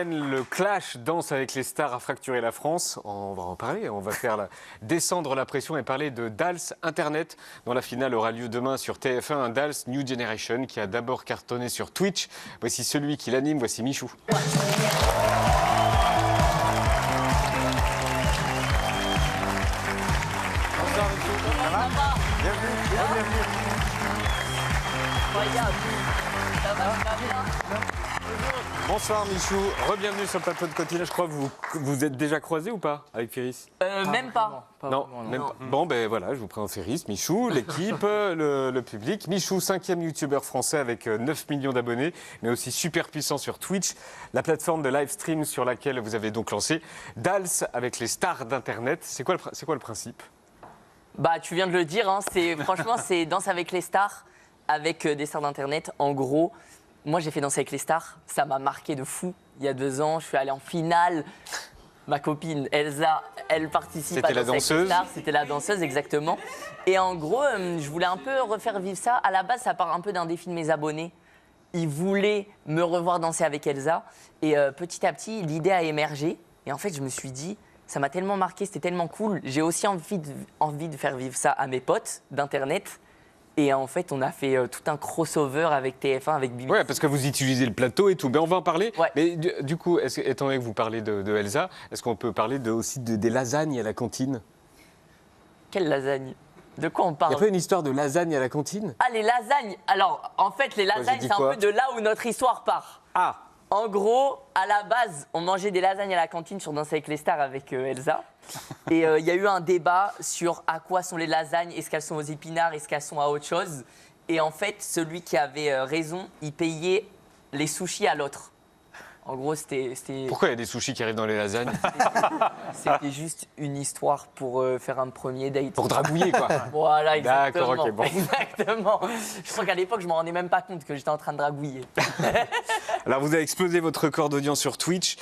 Le clash Danse avec les stars a fracturé la France. On va en parler. On va faire descendre la pression et parler de Dals Internet, dont la finale aura lieu demain sur TF1. Un Dals New Generation qui a d'abord cartonné sur Twitch. Voici celui qui l'anime. Voici Michou. Bonsoir Michou. Ça va? Bienvenue. Bienvenue. Incroyable. Ça va bien? Bonsoir Michou. Re-bienvenue sur le plateau de Cotillard. Je crois que vous êtes déjà croisés ou pas avec Féris? Même pas. Non, même pas. Bon, ben voilà, je vous présente Féris, Michou, l'équipe, le public. Michou, 5e youtubeur français avec 9 millions d'abonnés, mais aussi super puissant sur Twitch, la plateforme de live stream sur laquelle vous avez donc lancé Dals avec les stars d'Internet. C'est quoi le principe? Bah, tu viens de le dire, hein, franchement, c'est Danse avec les stars, avec des stars d'Internet. En gros, moi, j'ai fait Danse avec les stars, ça m'a marqué de fou. Il y a 2 ans, je suis allé en finale. Ma copine Elsa, elle participe à Danse avec les stars. C'était la danseuse, exactement. Et en gros, je voulais un peu refaire vivre ça. À la base, ça part un peu d'un défi de mes abonnés. Ils voulaient me revoir danser avec Elsa. Et petit à petit, l'idée a émergé. Et en fait, je me suis dit, ça m'a tellement marqué, c'était tellement cool. J'ai aussi envie de faire vivre ça à mes potes d'Internet. Et en fait, on a fait tout un crossover avec TF1, avec BBC. Ouais, parce que vous utilisez le plateau et tout. Mais on va en parler. Ouais. Mais du coup, étant donné que vous parlez de Elsa, est-ce qu'on peut parler aussi des lasagnes à la cantine? Quelle lasagne? De quoi on Il parle? n'y a pas une histoire de lasagne à la cantine? Ah, les lasagnes! Alors, en fait, les lasagnes, c'est un peu de là où notre histoire part. Ah! En gros, à la base, on mangeait des lasagnes à la cantine sur Danse avec les stars avec Elsa. Et il y a eu un débat sur à quoi sont les lasagnes, est-ce qu'elles sont aux épinards, est-ce qu'elles sont à autre chose. Et en fait, celui qui avait raison, il payait les sushis à l'autre. En gros, c'était... Pourquoi il y a des sushis qui arrivent dans les lasagnes? C'était juste une histoire pour faire un premier date. Pour dragouiller, quoi. Voilà, exactement. D'accord, ok, bon. Exactement. Je crois qu'à l'époque, je ne me rendais même pas compte que j'étais en train de dragouiller. Alors, vous avez explosé votre record d'audience sur Twitch.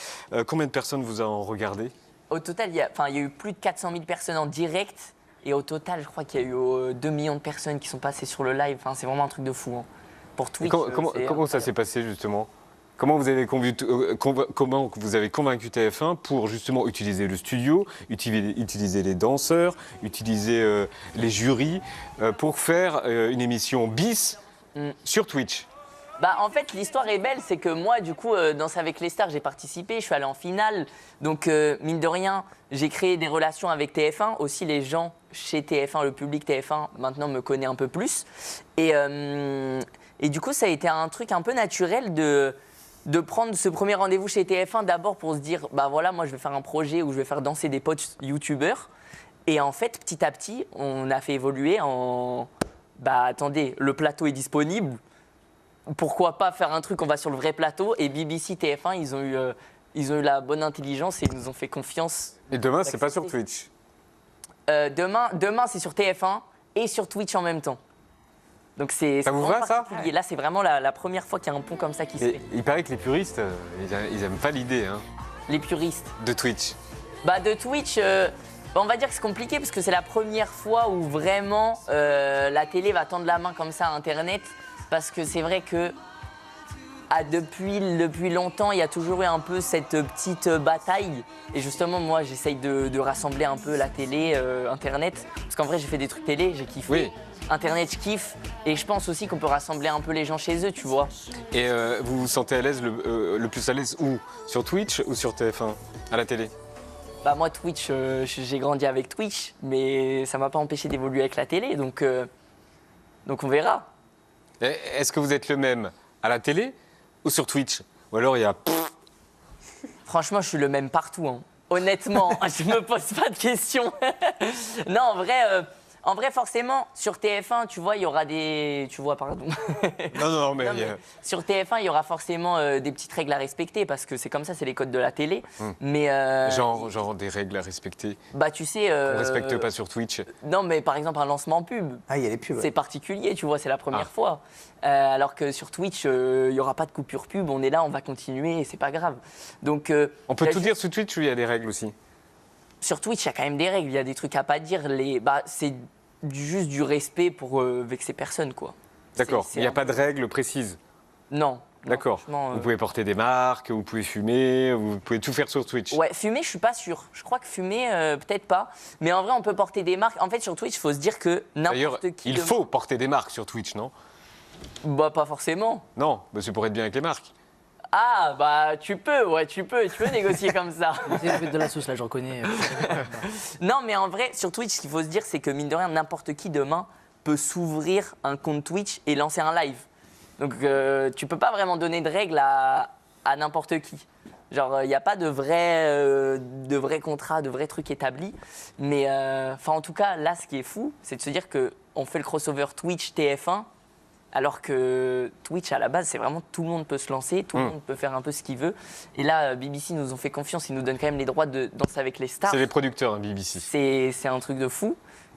Combien de personnes vous ont regardé? Au total, il y a eu plus de 400 000 personnes en direct. Et au total, je crois qu'il y a eu 2 millions de personnes qui sont passées sur le live. Enfin, c'est vraiment un truc de fou. Hein. Pour Twitch, comment ça s'est passé, justement? Comment vous avez convaincu TF1 pour justement utiliser le studio, utiliser les danseurs, utiliser les jurys pour faire une émission bis sur Twitch? Bah, en fait, l'histoire est belle, c'est que moi, du coup, Danse avec les stars, j'ai participé, je suis allé en finale. Donc, mine de rien, j'ai créé des relations avec TF1. Aussi, les gens chez TF1, le public TF1, maintenant me connaît un peu plus. Et du coup, ça a été un truc un peu naturel de prendre ce premier rendez-vous chez TF1 d'abord pour se dire, bah voilà, moi, je vais faire un projet où je vais faire danser des potes youtubeurs. Et en fait, petit à petit, on a fait évoluer en... Bah, attendez, le plateau est disponible. Pourquoi pas faire un truc, on va sur le vrai plateau. Et BBC, TF1, ils ont eu la bonne intelligence et ils nous ont fait confiance. Et demain, c'est pas sur Twitch? Demain, c'est sur TF1 et sur Twitch en même temps. Donc c'est ça vous va, ça? Là, c'est vraiment la première fois qu'il y a un pont comme ça qui se fait. Il paraît que les puristes, ils aiment pas l'idée, hein, Les puristes? de Twitch. Bah, de Twitch, on va dire que c'est compliqué parce que c'est la première fois où vraiment la télé va tendre la main comme ça à Internet. Parce que c'est vrai que depuis longtemps, il y a toujours eu un peu cette petite bataille. Et justement, moi, j'essaye de rassembler un peu la télé, Internet. Parce qu'en vrai, j'ai fait des trucs télé, j'ai kiffé. Oui. Internet, je kiffe. Et je pense aussi qu'on peut rassembler un peu les gens chez eux, tu vois. Et vous vous sentez à l'aise, le plus à l'aise où? Sur Twitch ou sur TF1, à la télé? Bah moi, Twitch, j'ai grandi avec Twitch. Mais ça m'a pas empêché d'évoluer avec la télé. Donc on verra. Est-ce que vous êtes le même à la télé ou sur Twitch? Ou alors il y a... Franchement, je suis le même partout. Hein. Honnêtement, je me pose pas de questions. Non, en vrai, forcément, sur TF1, tu vois, il y aura des... Tu vois, pardon. Non, mais... Sur TF1, il y aura forcément des petites règles à respecter parce que c'est comme ça, c'est les codes de la télé. Mais Genre des règles à respecter. Bah, tu sais... On respecte pas sur Twitch. Non, mais par exemple, un lancement pub. Ah, il y a les pubs. C'est particulier, tu vois, c'est la première fois. Alors que sur Twitch, il n'y aura pas de coupure pub, on est là, on va continuer, c'est pas grave. Donc, on peut tout dire sur Twitch ou il y a des règles aussi? Sur Twitch, il y a quand même des règles, il y a des trucs à pas dire. C'est juste du respect pour vexer personne, quoi. D'accord, il n'y a pas de règles précises? Non, D'accord. franchement, Vous pouvez porter des marques, vous pouvez fumer, vous pouvez tout faire sur Twitch. Ouais, fumer, je suis pas sûr. Je crois que fumer, peut-être pas. Mais en vrai, on peut porter des marques. En fait, sur Twitch, il faut se dire que D'ailleurs, n'importe qui. il faut porter des marques sur Twitch, non? Bah, pas forcément. Non, mais c'est pour être bien avec les marques. Ah, bah, tu peux négocier comme ça. Vous faites de la sauce, là, je reconnais. Non, mais en vrai, sur Twitch, ce qu'il faut se dire, c'est que mine de rien, n'importe qui demain peut s'ouvrir un compte Twitch et lancer un live. Donc, tu peux pas vraiment donner de règles à n'importe qui. Genre, il n'y a pas de vrais contrats, de vrais trucs établis. Mais, en tout cas, là, ce qui est fou, c'est de se dire qu'on fait le crossover Twitch-TF1, alors que Twitch, à la base, c'est vraiment tout le monde peut se lancer, tout le monde peut faire un peu ce qu'il veut. Et là, BBC nous ont fait confiance, ils nous donnent quand même les droits de danser avec les stars. C'est les producteurs, hein, BBC. C'est un truc de fou.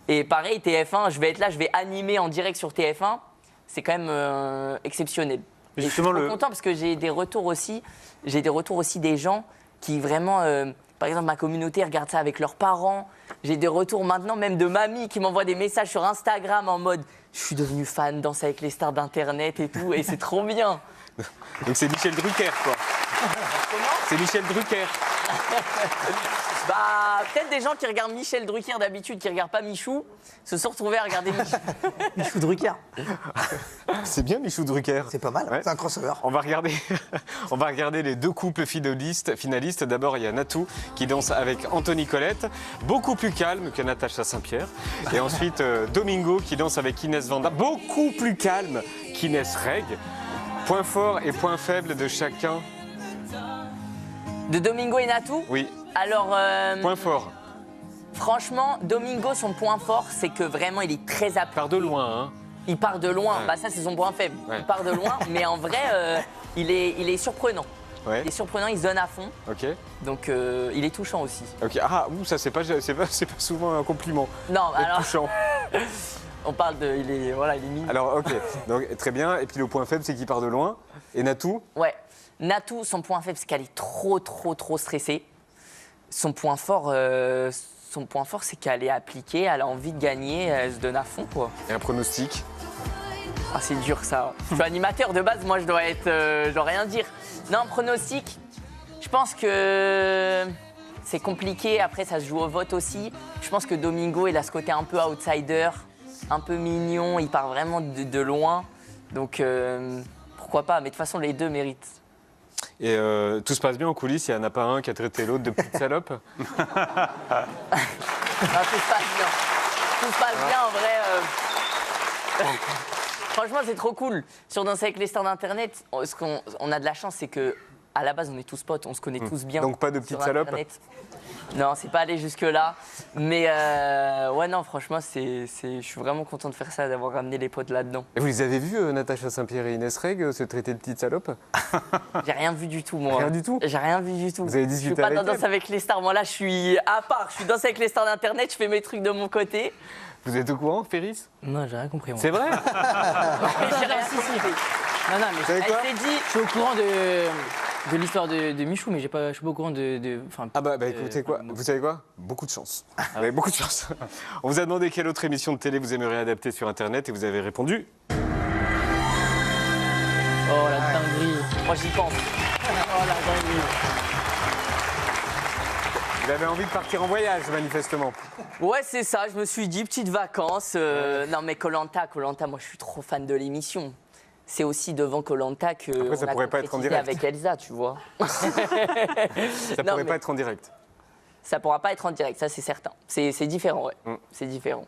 Et pareil, TF1, je vais être là, je vais animer en direct sur TF1. C'est quand même exceptionnel. Et Justement, je suis trop content parce que j'ai des retours aussi des gens qui vraiment, par exemple, ma communauté regarde ça avec leurs parents. J'ai des retours maintenant même de mamie qui m'envoie des messages sur Instagram en mode « Je suis devenue fan, danse avec les stars d'Internet et tout, et c'est trop bien ». Donc c'est Michel Drucker, quoi. Comment ? C'est Michel Drucker. Bah, peut-être des gens qui regardent Michel Drucker d'habitude, qui ne regardent pas Michou, se sont retrouvés à regarder Michou. Michou Drucker. C'est bien Michou Drucker. C'est pas mal, Ouais. c'est un crossover. On va regarder les deux couples finalistes. D'abord, il y a Natou qui danse avec Anthony Colette, beaucoup plus calme que Natacha Saint-Pierre. Et ensuite, Domingo qui danse avec Inès Vanda, beaucoup plus calme qu'Inès Reg. Point fort et point faible de chacun. De Domingo et Natou ? Oui, Alors, point fort. franchement, Domingo, son point fort, c'est que vraiment, il est très appliqué. Par de loin, hein. Il part de loin. Ouais. Bah, ça, c'est son point faible. Ouais. Il part de loin, mais en vrai, il est surprenant. Ouais. Il est surprenant, il se donne à fond. Ok. Donc, il est touchant aussi. Ok. Ah, ça c'est pas souvent un compliment. Non, Être alors, touchant. on parle de. Il est mignon. Alors, ok. Donc très bien. Et puis le point faible, c'est qu'il part de loin. Et Natou. Ouais. Natou, son point faible, c'est qu'elle est trop stressée. Son point fort, c'est qu'elle est appliquée, elle a envie de gagner, elle se donne à fond, quoi. Et un pronostic. Ah, c'est dur, ça. Je suis animateur de base, moi, je dois rien dire. Non, pronostic, je pense que c'est compliqué. Après, ça se joue au vote aussi. Je pense que Domingo, il a ce côté un peu outsider, un peu mignon. Il part vraiment de loin. Donc, pourquoi pas. Mais de toute façon, les deux méritent. Et tout se passe bien en coulisses, il n'y en a pas un qui a traité l'autre de petite salope. Non, tout se passe bien. Tout se passe bien, en vrai. Franchement, c'est trop cool. Sur Danser avec les stars d'Internet, ce qu'on a de la chance, c'est que à la base, on est tous potes, on se connaît tous bien. Donc pas de petite sur salope. Internet. Non, c'est pas allé jusque-là. Mais ouais, non, franchement, je suis vraiment content de faire ça, d'avoir ramené les potes là-dedans. Et vous les avez vus, Natacha Saint-Pierre et Inès Reg, se traiter de petite salope? J'ai rien vu du tout, moi. Rien du tout? J'ai rien vu du tout. Vous avez Je discuté suis pas avec dans Danse elle? avec les stars. Moi, là, je suis à part. Je suis Danse avec les stars d'Internet, je fais mes trucs de mon côté. Vous êtes au courant, Féris? Non, j'ai rien compris, moi. C'est vrai? Mais j'ai rien compris. Non, mais Vous savez Elle quoi? s'est dit. je suis au courant de l'histoire de Michou, mais je suis pas au courant enfin, Ah bah écoutez quoi, vous savez quoi? Beaucoup de chance. Vous avez beaucoup de chance. On vous a demandé quelle autre émission de télé vous aimeriez adapter sur Internet et vous avez répondu. Oh, la dinguerie. Moi, j'y pense. Oh, la dinguerie. Vous avez envie de partir en voyage, manifestement. Ouais, c'est ça. Je me suis dit, petites vacances. Non, mais Koh-Lanta, moi, je suis trop fan de l'émission. C'est aussi devant Koh-Lanta que Après, ça on a pourrait pas être en concrétisé direct. avec Elsa, tu vois. Ça Non, pourrait mais pas être en direct. ça pourra pas être en direct, ça c'est certain. C'est différent, ouais. C'est différent.